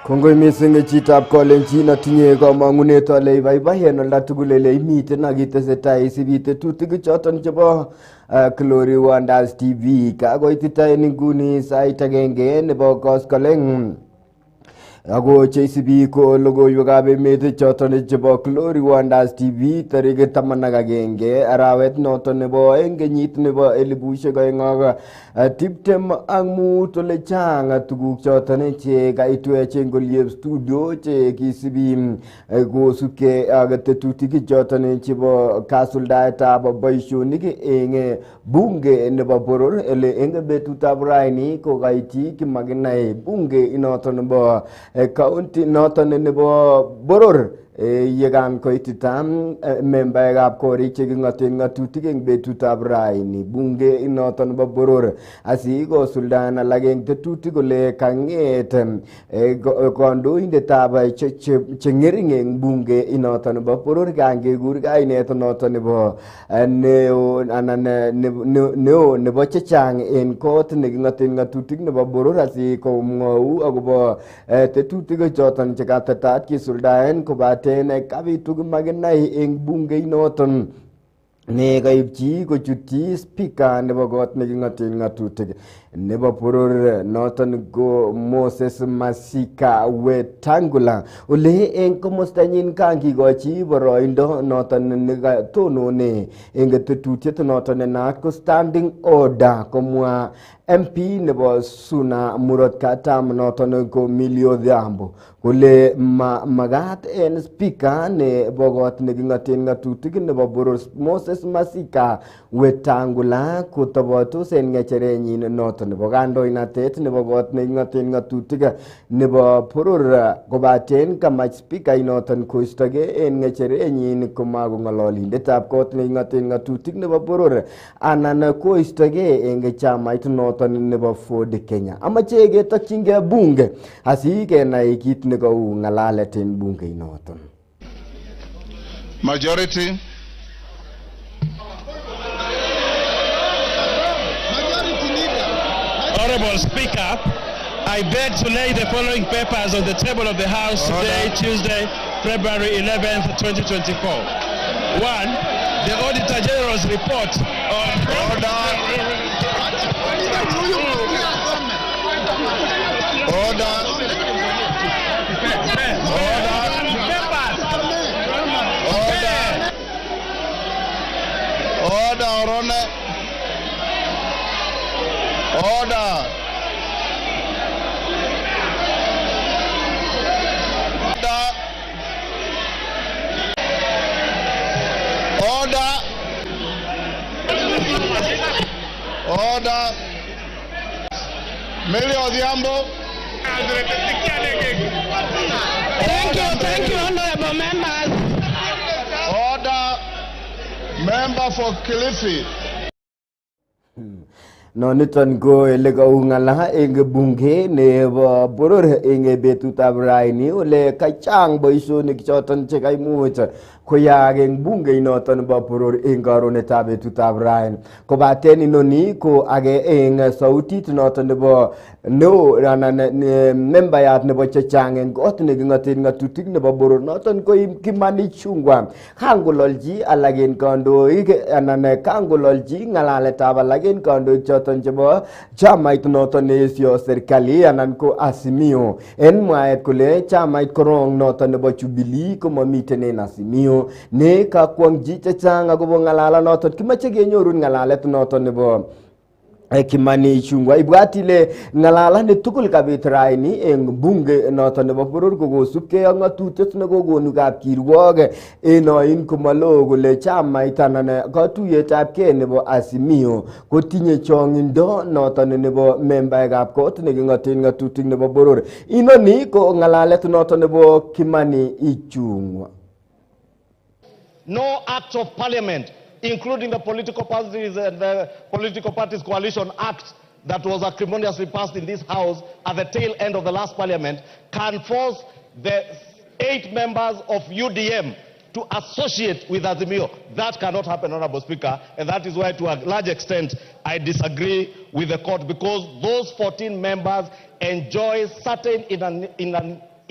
Kongoi mising chitab kolenjin atinye kamangunet ale ibaibaen olda tugul ele imiten akitesetai isibite tutik choton chebo Glory Wonders TV. Kakoitita en inguni sait agenge nebo koskoleng. Ako cheisibi ko logoiwekab emet choton chebo Glory Wonders TV tarik 11 arawet noton nebo oeng kenyit nebo 2025 ole chang tuguk choton che kaitwech en Goliep studio che kisibi kosubke ak tetutik choton chebo kasuldaetab boisionik en bunge nebo boror ele en betutab raini ko kaiti kimakinai bunge inoton nebo county noton nebo boror yegan koitita membaekab korik chekingoten ngatutik en betutab raini bunge inoton nebo boror asikosuldaen alak en tetutik kole kanget kandoindetab chengering en bunge inoton nebo boror kangekur kainet noton nebo neo anan neo nebo chechang en kot nekingoten ngatutik nebo boror asikomwou akobo tetutik choton chekatetat kisuldaen kobaten kabitu kimakinai en bunge inoton ne kaipchi kochutyi speaker nebo kot nekingoten ngatutik nebo boror noton ko Moses Masika Wetangula ole en komostanyin kangikochi boroindo noton nekatonone en tetutiet noton nenaat ko standing order komwa MP nebo Suna Murot Katam noton ko Millie Odhiambo kole magat en speaker nebo kot nekingoten ngatutik nebo boror Moses Masika Wetangula kotobotos en ngecherenyin noton nebo kandoinatet nebo kot nekingoten ngatutik nebo boror kobaten kamach speaker inoton koistoge en ngecherenyin komagongololindetab kot nekingoten ngatutik nebo boror anan koistoge en chamait noton nebo Ford Kenya. Amache ketokyinge bunge asikenai kit nekau ngalalet en bunge inoton. Majority. Honorable Speaker, I beg to lay the following papers on the table of the House today, Tuesday, February 11th, 2024. 1. The Auditor General's report on... Order. Millie Odhiambo. Thank you, honorable members. Order. Member for Kilifi. Noniton ko ele kaungala eng bunge nebo boror eng betutab raini ole kachang boisionik choton che kaimuch koyaak eng bunge inoton nebo boror eng karonetab betutab raini kobaten inoni ko age eng sautit noton nebo neo anan membayat nebo chechang eng kot nekingoten ngatutik nebo boror noton ko Kimani Chungwa kangololji alak en kandoik anan kangololji ngalaletab alak en kandoik choton chebo chamait noton neesio serikali anan ko Azimio en mwaet kole chamait korong noton nebo Jubilee ko mamiten en Azimio ne kakwangji chechang akobo ngalalet noton kimache kenyorun ngalalet noton nebo Kimani Chungwa ibwatile ngalalani tugul kabit raini en bunge noton nebo boror kokosubke ak ngatutiet nekokonu kapkirwok en oin komalo kole chamait anan katuyetab ke nebo Azimio kotinye chongindo noton nebo membaekab kot nekingoten ngatutik nebo boror. Inoni ko ngalalet noton nebo Kimani Ichungwa. No act of parliament, including the Political Parties and the Political Parties Coalition Act that was acrimoniously passed in this House at the tail end of the last parliament, can force the 8 members of UDM to associate with Azimio. That cannot happen, Honorable Speaker, and that is why, to a large extent, I disagree with the court, because those 14 members enjoy certain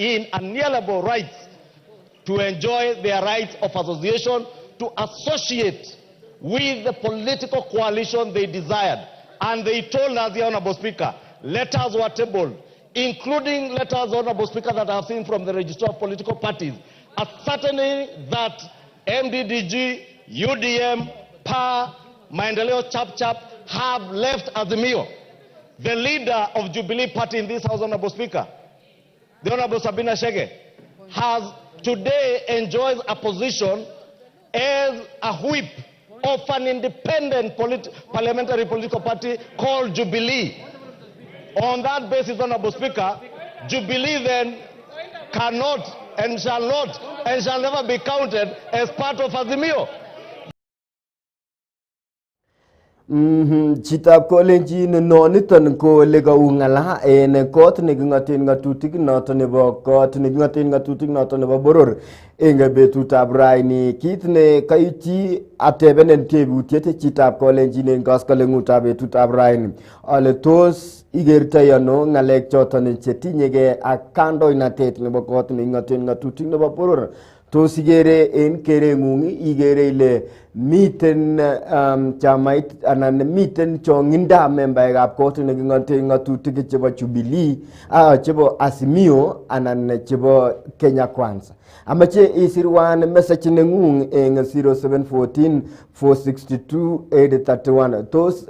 inalienable rights to enjoy their rights of association, to associate with the political coalition they desired. And they told us, the Honorable Speaker, letters were tabled, including letters, Honorable Speaker, that I have seen from the Registrar of Political Parties, ascertaining that MDDG, UDM, PA, Maendeleo Chap have left Azimio. The leader of Jubilee Party in this House, Honorable Speaker, the Honorable Sabina Chege, has today enjoys a position as a whip of an independent parliamentary political party called Jubilee. On that basis, Honorable Speaker, Jubilee then cannot and shall not and shall never be counted as part of Azimio. Chitab kolenjin noniton ko lega ungala en kot nekingaten ngatutik noton nebo kot nekingaten ngatutik noton nebo boror eng betutab raini. Kit ne kaiti atebenen tebutiet chitab kolenjin en koskolengutab betutab raini ale tos igertoi ano ngalek choton chetinyege ak kandoinatet nebo kot nekingaten ngatutik nebo boror. Tos igere en kerengung igere ile miten chamait anan miten chonginda membaekab kot nekingaten ngatutik chebo Jubilee chebo Azimio anan chebo Kenya Kwanza. Amache isirwan message nengung en 0714 462 831 tos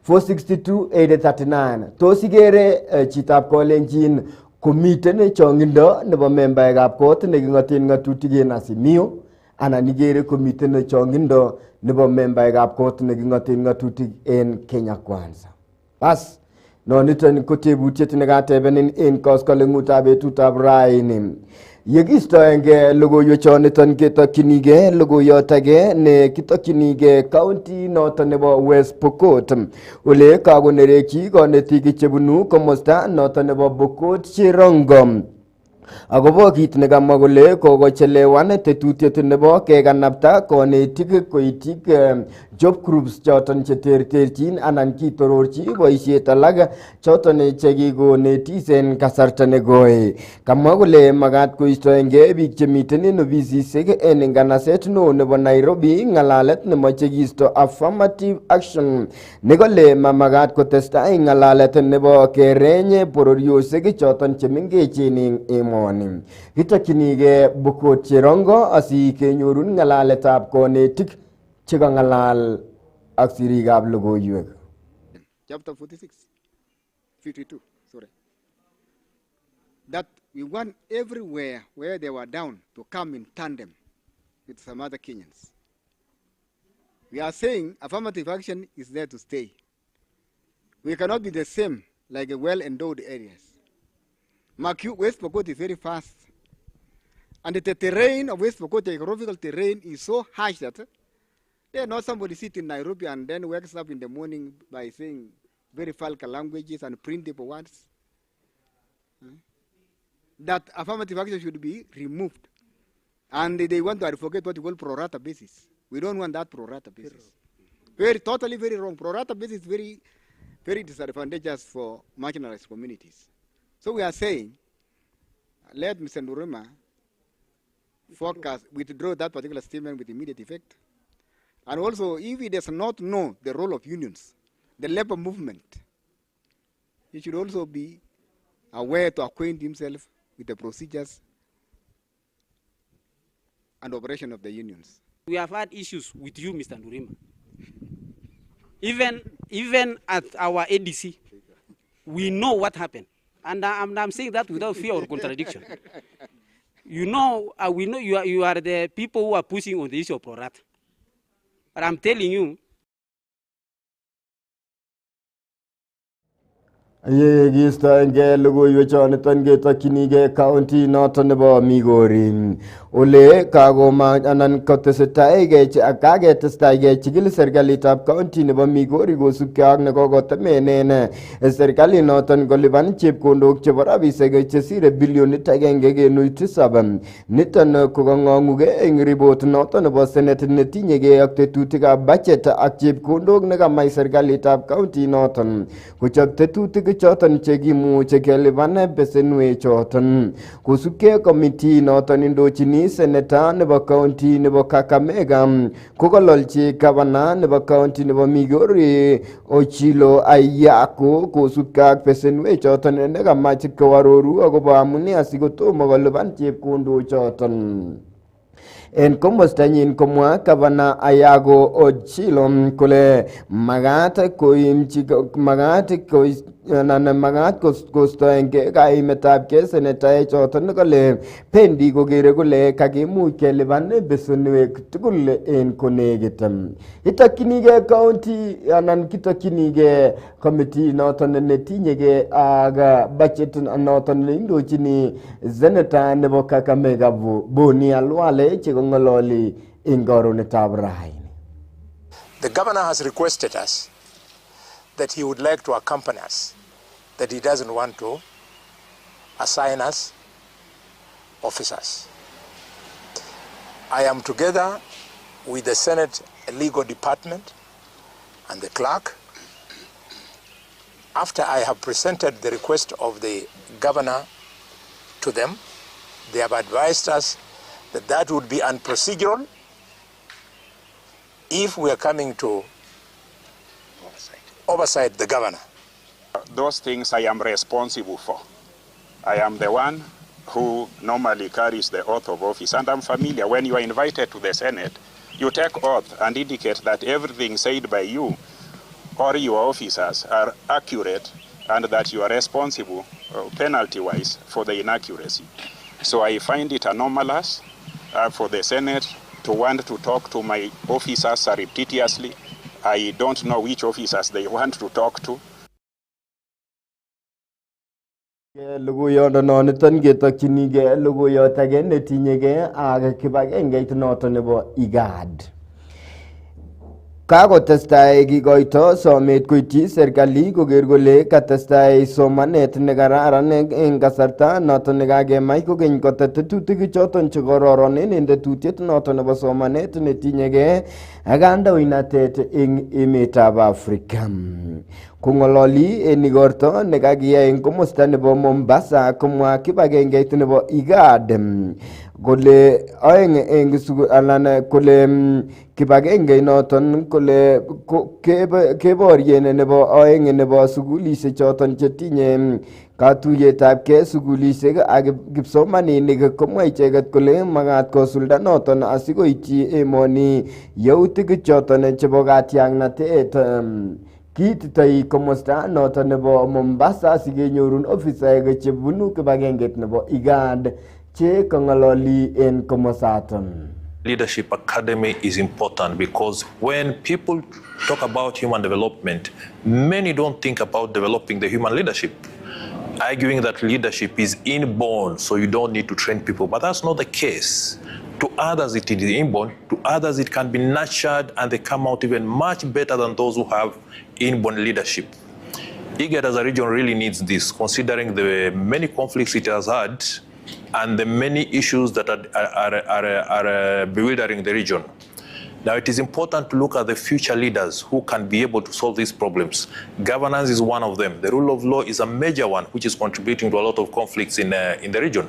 462 839 tos igere chitab kolenjin komiten chongindo nebo membaekab kot nekingaten ngatutik en Azimio anan igere komiten chongindo nebo membaekab kot nekingaten ngatutik en Kenya Kwanza. Bas noniton ko tebutiet nekatebenen en koskolengutab betutab raini. Yekistoenge logoiwechoniton ketokyinige logoiyot age ne kitokyinige county noton nebo West Pokot ole kakonerekyi konetik chebunu komosta noton nebo Pokot Cherongo. Agobo kit nekamwa kole kokochelewan tetutiet nebo kekanapta konetik koitik job groups choton cheterterchin anan kitororchi boisiet alak choton chekikonetis en kasarta negoi. Kamwa kole magat koistoenge biik chemiten en ofisisiek en nganaset neo nebo Nairobi ngalalet nemoche kiisto affirmative action nekole mamagat kotestai ngalalet nebo kereny bororiosiek choton chemengechen en emoni. Kitokyinige Pokot Cherongo asikenyorun ngalaletab konetik chekangalal ak sirikab logoiwek. Chapter 52, sorry. That we want everywhere where they were down to come in tandem with some other Kenyans. We are saying affirmative action is there to stay. We cannot be the same like a well-endowed areas. West Pokot is very fast. And the terrain of West Pokot, the geographical terrain, is so harsh that there's not somebody sit in Nairobi and then wakes up in the morning by saying very vulgar languages and printable words. That affirmative action should be removed. And they want to advocate what we call pro rata basis. We don't want that pro rata basis. Totally very wrong. Pro rata basis is very, very disadvantageous for marginalized communities. So we are saying, let Mr. Nduruma withdraw that particular statement with immediate effect. And also, if he does not know the role of unions, the labor movement, he should also be aware to acquaint himself with the procedures and operation of the unions. We have had issues with you, Mr. Ndurima. Even at our ADC, we know what happened. And I'm saying that without fear or contradiction. You know, we know you are the people who are pushing on the issue of pro rata. But I'm telling you, Yegistoenge logoiwechoniton ketokyinige county noton nebo Migori ole kagomang anan kotesetaige ak kagetestaige chigil serikalitab county nebo Migori kosubkei ak nekokotemenen serikali noton kolipan chepkondok chebo rabisiek chesire bilionit 1.7. Niton kokangonguge eng report noton nebo Senate netinyege ak tetutikab budget ak chepkondok nekamach serikalitab county noton kochob tetutik choton chekimuche kelipan besenwek choton kosubkei committee noton indochini senator nebo county nebo Kakamega kokololchi governor nebo county nebo Migori Ochilo Ayako kosubkei ak besenwek choton nekamach koaroru akobo amune asikotomo kolipan chepkondok choton. En komostanyin komwa Gavana Ayago Ochilo kole magat kostoenge kaimetabgei senetaek choton kole pendi kokere kole kakimuch kelipan besenwek tugul en konekit. Itokyinigei county anan kitokyinigei committee noton netinyegei ak budget noton neindochini senator nebo Kakamega Boni Alwale chekong'ololi en karonetab raini. The governor has requested us that he would like to accompany us, that he doesn't want to assign us officers. I am together with the Senate Legal Department and the clerk. After I have presented the request of the governor to them, they have advised us that that would be unprocedural if we are coming to oversight the governor. Those things I am responsible for. I am the one who normally carries the oath of office, and I'm familiar. When you are invited to the Senate, you take oath and indicate that everything said by you or your officers are accurate and that you are responsible penalty-wise for the inaccuracy. So I find it anomalous for the Senate to want to talk to my officers surreptitiously. I don't know which officers they want to talk to. Logoiyondononiton ketokyinigei logoiyot age netinyegei ak kibagengeit noton nebo IGAD. Kakotestai kikoito somet koityi serikali koker kole katestai somanet nekararan en kasarta noton nekakemach kokeny kotet tetutik choton chekororonen en tetutiet noton nebo somanet netinyegei ak kandoinatet en emetab Afrika. Kong'ololi en igorto nekakiyai en komosta nebo Mombasa komwa kibagengeit nebo IGAD kole aeng en alan kole kibagenge noton kole keborien nebo aeng nebo sugulisiek choton chetinye katuyetabgei sugulisiek ak kipsomaninik komwa icheket kole magat kosulda noton asikoityi emoni yautik choton chebo katiaknatet. Kiititoi komosta noton nebo Mombasa sikenyorun ofisaek chebunu kibagengeit nebo IGAD che kong'ololi en komosaton. Leadership Academy is important because when people talk about human development, many don't think about developing the human leadership, arguing that leadership is inborn, so you don't need to train people. But that's not the case. To others it is inborn, to others it can be nurtured, and they come out even much better than those who have inborn leadership. IGAD as a region really needs this, considering the many conflicts it has had and the many issues that are bewildering the region. Now, it is important to look at the future leaders who can be able to solve these problems. Governance is one of them. The rule of law is a major one, which is contributing to a lot of conflicts in the region.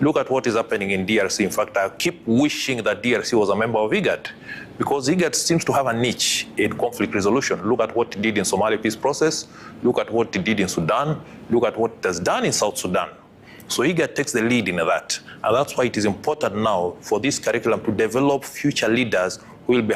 Look at what is happening in DRC. In fact, I keep wishing that DRC was a member of IGAD, because IGAD seems to have a niche in conflict resolution. Look at what it did in Somalia peace process. Look at what it did in Sudan. Look at what it has done in South Sudan. So IGAD takes the lead in that. And that's why it is important now for this curriculum to develop future leaders who will be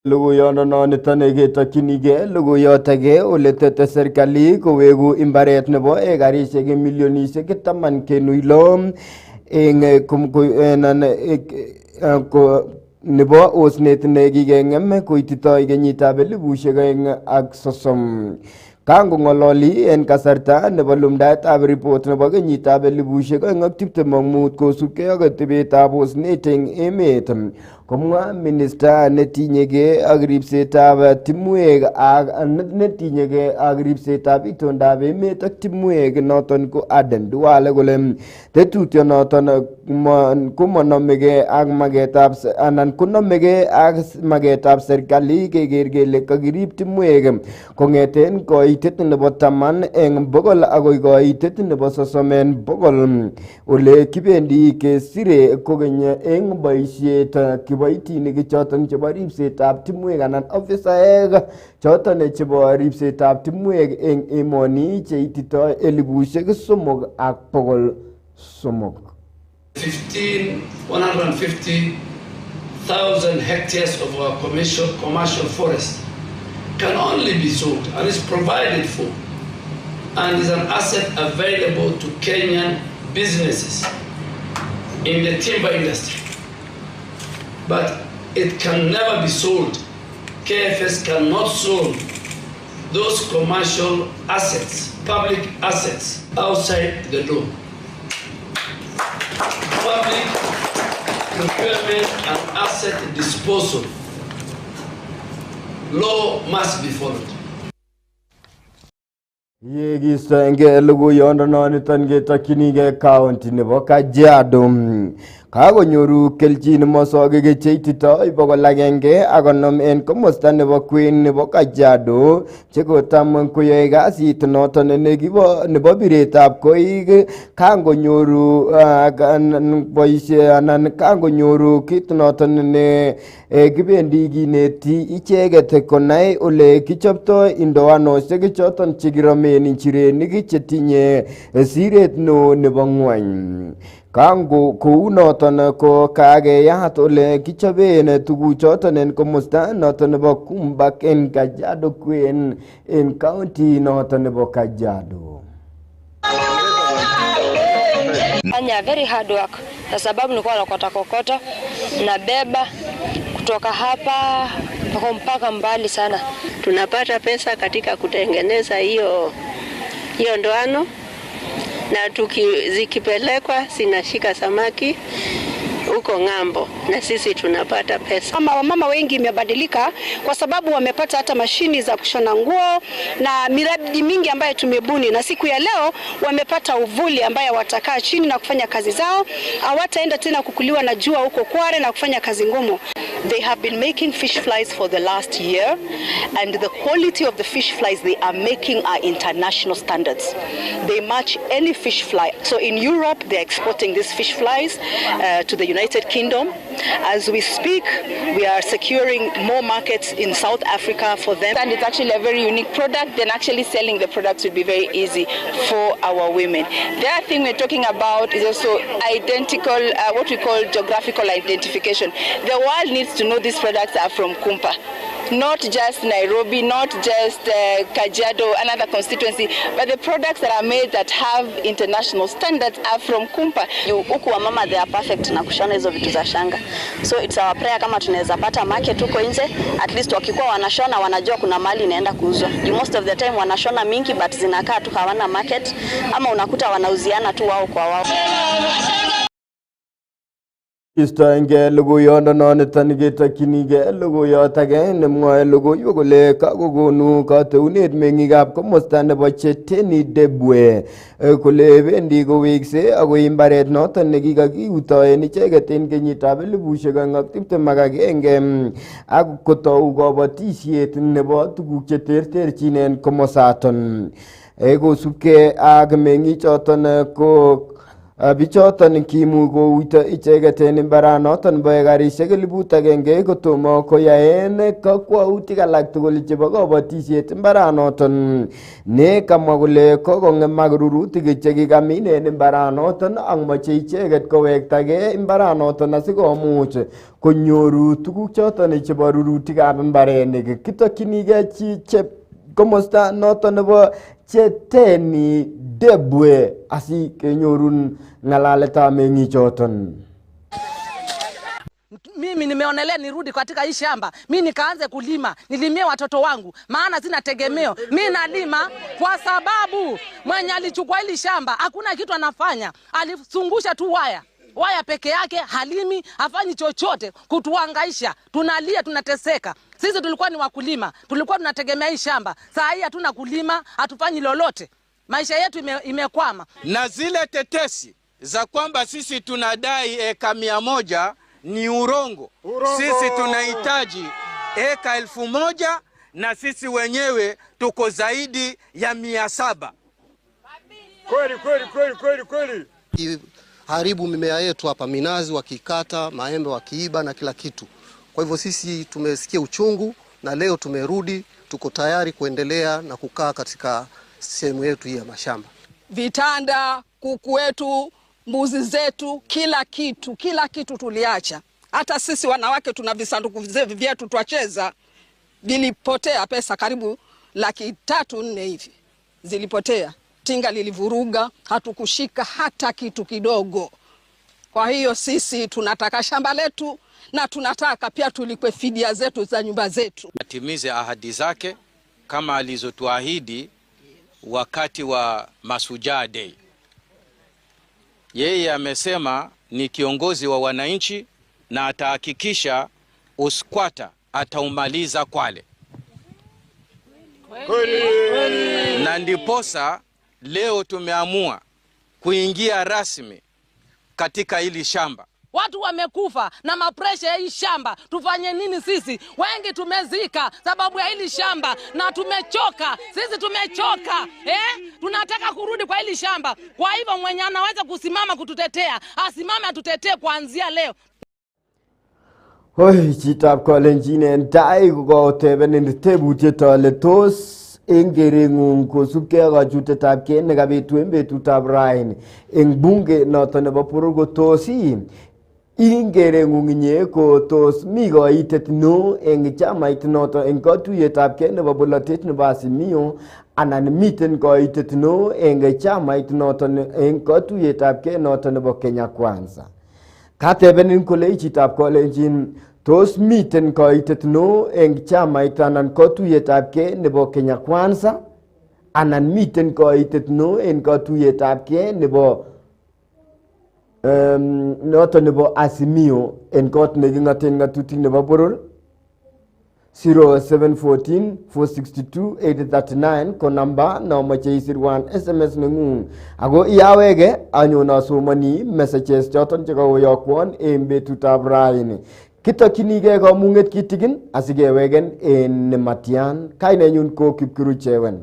Logoiyondononiton ketokyinigei logoiyot age ole tete serikali kowegu imbaret nebo ekarisiek milionisiek 10.6 nebo osnet nekikeng'em koititoi kenyitab 2030. Kangong'ololi en kasarta nebo lumdaetab report nebo kenyitab 2025 kosubkei ak atebetab osnet en emet, komwa minister netinyege ak ripsetab timwek ak netinyege ak ripsetab itondab emet ak timwek noton ko Aden Duale kole tetutyo noton komonomege ak magetab anan konomege ak magetab serikali keger kele kakirip timwek kongeten koitet nebo 10 eng bogol agoi koitet nebo 30 eng bogol ole kibendi kesire kogeny eng boisiet kiboitinik choton chebo ripsetab timwek anan ofisaek choton chebo ripsetab timwek eng emoni cheitito 3,300. 150,000 hectares of our commercial forest can only be sold and is provided for and is an asset available to Kenyan businesses in the timber industry. But it can never be sold. KFS cannot sold those commercial assets, public assets, outside the law. Public procurement and asset disposal. Law must be followed. Yegistoenge logoiyondononiton ketokyinige county nebo Kajiado. Kakonyoru kelchin mosogek cheititoi 150 en komosta nebo kwen nebo Kajiado chekotam koyoe kasit noton nebo biretab koik kangonyoru boisie anan kangonyoru kit noton ne kibendi kineti icheket konai ole kichoptoi indoanosiek choton chekiromen inchirenik chetinye siret neo nebo ngwany. Kango kou noton ko kakeyat ole kichoben tuguchoton en komosta noton nebo Kumbak en Kajiado Kwen en county noton nebo Kajiado. Fanya very hard work kwa sababu nilikuwa nakota kokota na beba kutoka hapa mpaka mbali sana. Tunapata pesa katika kutengeneza hiyo ndoano na zikipelekwa zinashika samaki huko ng'ambo na sisi tunapata pesa. Mama wengi imebadilika kwa sababu wamepata hata mashini za kushona nguo na miradi mingi ambayo tumebuni, na siku ya leo wamepata uvuli ambayo watakaa chini na kufanya kazi zao, hawataenda tena kukuliwa na jua huko Kware na kufanya kazi ngumu. They have been making fish flies for the last year, and the quality of the fish flies they are making are international standards. They match any fish fly. So in Europe, they're exporting these fish flies to the United Kingdom. As we speak, we are securing more markets in South Africa for them. And it's actually a very unique product, then actually selling the products would be very easy for our women. The other thing we're talking about is also identical, what we call geographical identification. The world needs to know these products are from Kumpa. Not just Nairobi, not just Kajiado, another constituency, but the products that are made that have international standards are from Kumpa. Huku wa mama they are perfect na kushona hizo vitu za shanga. So it's our prayer kama tunaweza pata market huko nje, at least wakikuwa wanashona wanajua kuna mali inaenda kuuzwa. Most of the time wanashona mingi but zinakaa tu hawana market, ama unakuta wanauziana tu wao kwa wao. Istoenge logoiyondononiton ketokyinige logoiyot age nemwoe logoiwek kole kakokonu kateunet meng'ikab komosta nebo Cheteni Debwe kole bendi kowekse akoi mbaret noton nekikakiutoen icheket en kenyitab 2021 ak kotou kabatisiet nebo tuguk cheterterchin en komosaton. Kosubkei ak meng'ichoton ko bichoton kimu kouito icheket en imbaranoton bo ekarisiek 1,000 kotomo koyaen kakwautik alak tugul chebo kabatisiet imbaranoton, ne kamwa kole kokong'emak rurutik chekikamin en imbaranoton ak moche icheket kowektagei imbaranoton asikomuch konyoru tuguk choton chebo rurutikab imbarenik. Kitokyinige komosta noton nebo Cheteni Debwe asi kenyorun ng'alaletab meng'ichoton. Mimi nimeonelea nirudi katika hii shamba, mimi nikaanze kulima, nilimie watoto wangu, maana sina tegemeo. Mimi nalima kwa sababu mwenye alichukua hili shamba hakuna kitu anafanya, alizungusha tu waya. Waya peke yake halimi, hafanyi chochote kutuhangaisha. Tunalia, tunateseka. Sisi tulikuwa ni wakulima, tulikuwa tunategemea hii shamba. Saa hii hatuna kulima, hatufanyi lolote. Maisha yetu imekwama. Na zile tetesi za kwamba sisi tunadai eka 100 ni urongo. Sisi tunahitaji eka 1000 na sisi wenyewe tuko zaidi ya 700. Kweli. Haribu mimea yetu hapa, minazi wakikata, maembe wakiiba na kila kitu. Kwa hivyo sisi tumesikia uchungu na leo tumerudi, tuko tayari kuendelea na kukaa katika sehemu yetu hii ya mashamba. Vitanda, kuku wetu, mbuzi zetu, kila kitu tuliacha. Hata sisi wanawake tuna visanduku vyetu twacheza, vilipotea pesa karibu 3-4 hivi. Zilipotea. Tinga lilivuruga, hatukushika hata kitu kidogo. Kwa hiyo sisi tunataka shamba letu na tunataka pia tulipwe fidia zetu za nyumba zetu. Atimize ahadi zake kama alizotuahidi wakati wa Mashujaa Day. Yeye amesema ni kiongozi wa wananchi na atahakikisha uskwata ataumaliza Kwale. Na ndiposa leo tumeamua kuingia rasmi katika hili shamba. Watu wamekufa na mapresha ya hii shamba. Tufanye nini sisi? Wengi tumezika sababu ya hili shamba na tumechoka. Sisi tumechoka. Tunataka kurudi kwa hili shamba. Kwa hivyo mwenye anaweza kusimama kututetea, asimame atutetee kuanzia leo. Hoi, chitab kolenjine ndai ko tebenen tebutiet ale tos engerengung kosubkei ak chutetab kei nekabitu en betutab raini eng bunge noton nebo poror ko tos ingerengung inye ko tos mi koitet no eng chamait noton eng katuyetab kei nebo bolotet nebo Azimio anan miten koitet no eng chamait noton eng katuyetab kei noton nebo Kenya Kwanza. Katebenin kole chitab kolenjin tos miten koitet no eng chamait anan katuyetab kei nebo Kenya Kwanza anan miten koitet no eng katuyetab kei nebo noton nebo Azimio en kot nekingaten ngatutik nebo boror. 0714-462-839 ko namba nomoche isirwan SMS nengung ako iyawege anyon asomani messages choton chekaoyokwon en betutab raini. Kitokyinigei kamunget kitigin asikewegen en nematian. Kainenyun ko Kipkiruchewen.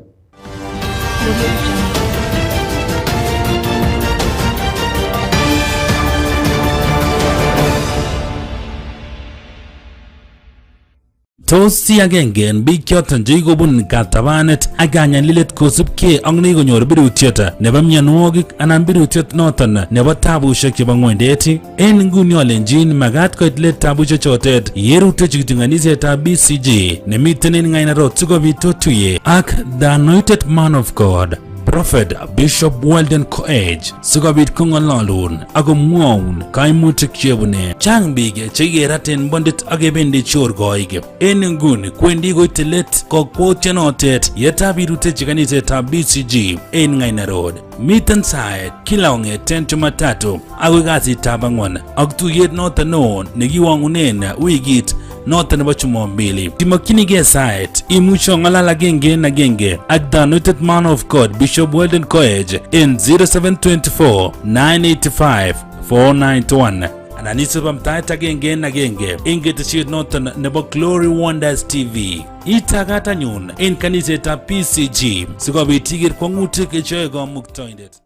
Tos si agenge en biik choton chekikobun katabanet ak kanyalilet kosubkei ak nekonyor birutiet nebo mionwogik anan birutiet noton nebo tabushek chebo ng'wendet. En nguni olenjin magat koit let tabushek chotet yerutechi kitunganisetab BCG nemiten en Ng'ainarok sikobit otuye ak the anointed man of God Prophet Bishop Weldon Koech sikobit kong'ololun ak komwaun kaimutik chebune. Chang biik chekikeraten bondit ak kebendi chorkoik. En nguni kwendi koit let kokwotionotet yetab irutechi kanisetab BCG en Ng'ainarok. Miten saet kila kong'eten Jumatatu akoi kasitab ang'wan ak tuyet noton neo nekiwang'unen wikit noton nebo Jumapili. Timokyinigei saet imuche ong'alal agenge en agenge ak the anointed man of God Bishop Weldon Koech en 0724-985-491 anan isib amtaet agenge en agenge en ketesiet noton nebo Glory Wonders TV. Itagat anyun en kanisetab BCG sikobit iker kwang'utik cheyoe Kamuktaindet.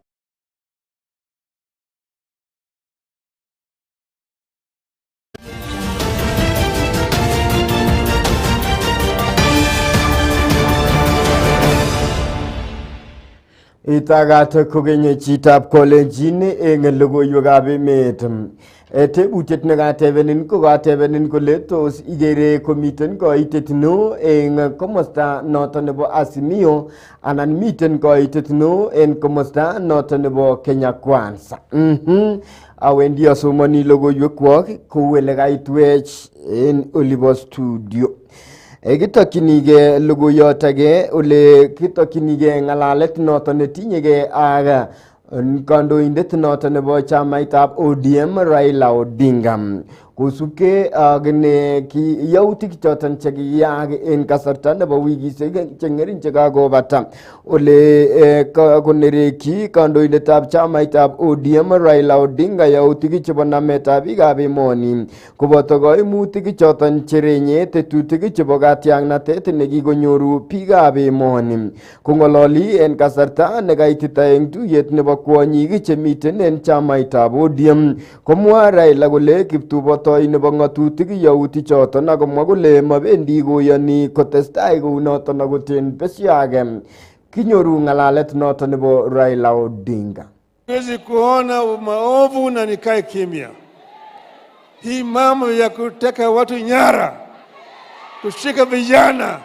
Itagat kokenye chitab kolenjin eng logoiwekab emet. Tebutiet nekatebenin ko katebenin kole tos igere komiten koitet no eng komosta noton nebo Azimio anan miten koitet no en komosta noton nebo Kenya Kwanza. Awendi asomani logoiwekwok kou ele kaitwech en olibo studio. Kitokyinigei logoiyot age ole kitokyinigei ng'alalet noton netinyegei ak kandoindet noton nebo chamaitab ODM Raila Odinga kosubke ak yautik choton chekiyaak en kasarta nebo wikisiek cheng'ering chekakobata ole konereki kandoindetab chamaitab ODM Raila Odinga yautik chebo nametab biikab emoni koboto koimutik choton cherenye tetutik chebo katiaknatet nekikonyoru biikab emoni kong'ololi en kasarta nekaitita en tuyet nebo kwonyik chemiten en chamaitab ODM komwa Raila kole kiptubotoi nebo ng'atutik yautik choton akomwa kole mabendi koyoni kotestai kou noton akoten besyo age kinyoru ng'alalet noton nebo Raila Odinga. Siwezi kuona maovu na nikae kimya. Hii mambo ya kuteka watu nyara, kushika vijana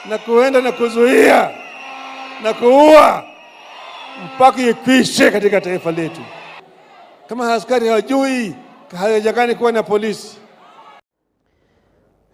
na kuenda na kuzuia na kuua mpaka ikwishe katika taifa letu. Kama askari hawajui hayajakani kuwa na polisi.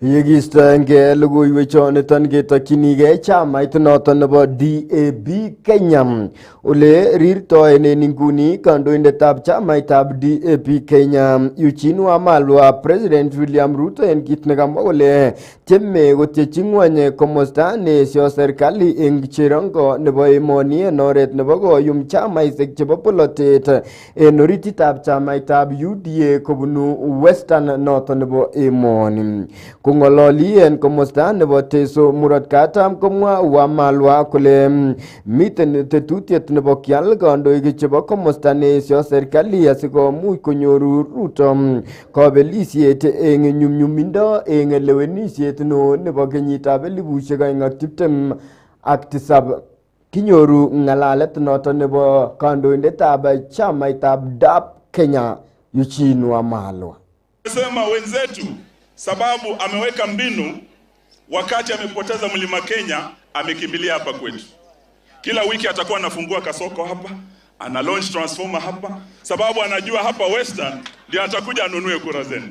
Yegistoenge logoiwechoniton ketokyinigei chamait noton nebo DAB Kenya ole rirtoen en inguni kandoindetab chamaitab DAB Kenya Eugene Wamalwa President William Ruto en kit nekamwa kole tieme kotyechi ng'wony komosta neesio serikali en cherongo nebo emoni en oret nebo koyum chamaisiek chebo polotet en orititab chamaitab UDA kobunu Western noton nebo emoni. Kong'ololi en komosta nebo Teso murot katam komwa Wamalwa kole miten tetutiet nebo kial kandoik chebo komosta neesio serikali asikomuch konyoru Ruto kabelisiet en nyumnyumindo en lewenisiet neo nebo kenyitab 2027 kinyoru ng'alalet noton nebo kandoindetab chamaitab DAP Kenya Eugene Wamalwa. Sema wenzetu sababu ameweka mbinu wakati amepoteza mlima Kenya amekimbilia hapa kwetu. Kila wiki atakuwa anafungua kasoko hapa, ana launch transformer hapa sababu anajua hapa Western ndio atakuja anunue kura zenu.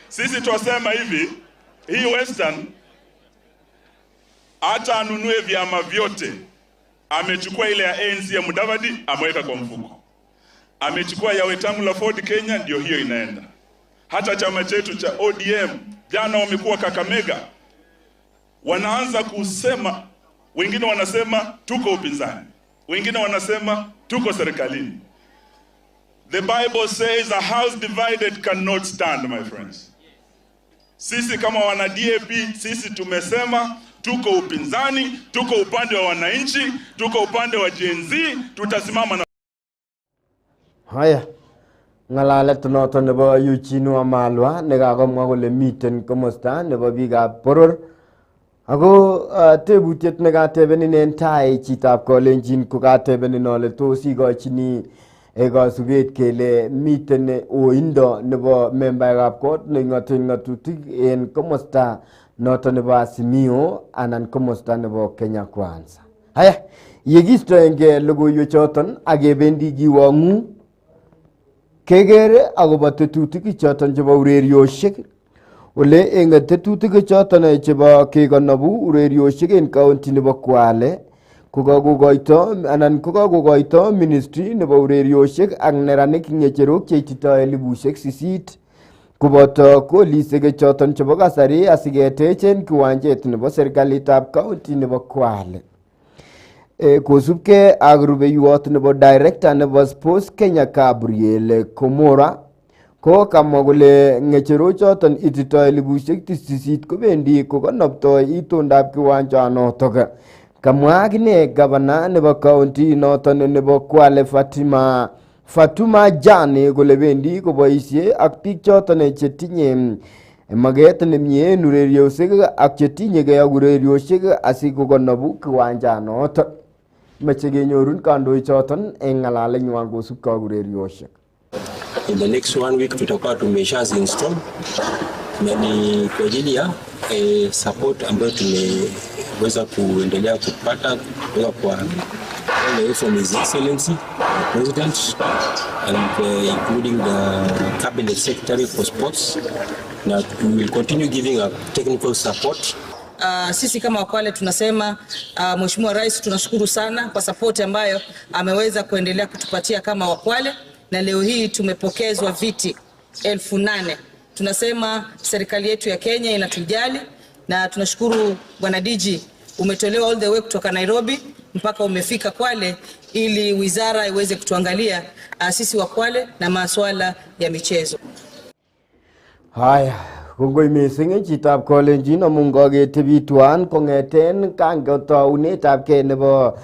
Sisi tuwasema hivi, hii Western hata anunue vyama vyote. Amechukua ile ya ANC ya Mudavadi ameweka kwa mfuko. Amechukua ya Wetangula Ford Kenya ndio hiyo inaenda. Hata chama chetu cha ODM jana wamekuwa Kakamega wanaanza kusema, wengine wanasema tuko upinzani, wengine wanasema tuko serikalini. The Bible says a house divided cannot stand, my friends. Sisi kama wana DAP sisi tumesema tuko upinzani, tuko upande wa wananchi, tuko upande wa Gen Z, tutasimama na haya. Ng'alalet noton nebo Eugene Wamalwa nekakomwa kole miten komosta nebo biikab boror ako tebutiet nekatebenin en tai chitab kolenjin kokatebenin ole tos ikochini kasubet kele miten oindo nebo membaekab kot neng'oten ng'atutik en komosta noton nebo Azimio anan komosta nebo Kenya Kwanza. Haya, yekistoenge logoiwechoton akebendi kiwang'u kegere akobo tetutik choton chebo ureriosiek ole en tetutik choton chebo kekonobu ureriosiek en kaunti nebo Kwale kokakokoito ministry nebo ureriosiek ak neranik ng'echerok cheitito 8,000 koboto kolisiek choton chebo kasari asiketech en kiwanjet nebo serikalitab kaunti nebo Kwale. Kosubke ak rubeiwot nebo director nebo Sports Kenya Gabriel Komora ko kamwa kole ng'echerok choton itito 8,000 kobendi kokonoptoi itondab kiwanjanotok. Kamwa akine gavana nebo kaunti noton nebo Kwale Fatuma Jani kole bendi koboisie ak biik choton chetinye maget nemie en ureriosiek ak chetinyegei ak ureriosiek asikokonobu kiwanjanotok. Meche kenyorun kandoichoton en ng'alaletnywan kosubkei ak ureriosiek. In the next 1 week tutakuwa tumeshazi install na ni kwa ajili ya support ambayo tumeweza kuendelea kupata kutoka kwa from His Excellency President and including the Cabinet Secretary for Sports. Now we will continue giving a technical support. Sisi kama Wakwale tunasema Mheshimiwa Rais tunashukuru sana kwa support ambayo ameweza kuendelea kutupatia kama Wakwale, na leo hii tumepokezwa viti 8,000. Tunasema serikali yetu ya Kenya inatujali, na tunashukuru Bwana DG, umetolewa all the way kutoka Nairobi mpaka umefika Kwale ili wizara iweze kutuangalia sisi Wakwale na masuala ya michezo. Haya, kongoi mising chitab Kalenjin amun kaketebi tuan kongeten kangotaunetab kei nebo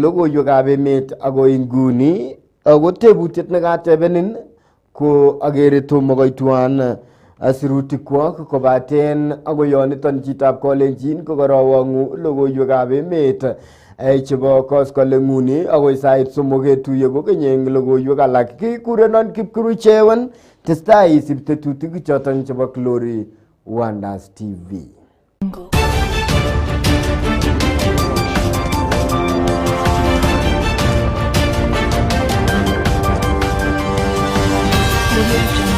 logoiwekab emet ako inguni, ako tebutiet nekatebenin ko agere tomo koituan asirutikwok kobaten ako yoniton chitab Kalenjin ko karawangu logoiwekab emet chebo koskolenguni akoi sait somok ketuiye kokeny eng logoiwek alak. Kikurenon Kipkuruchewan, testai isib tetutik choton chebo Glory Wonders TV. Audio Jungle.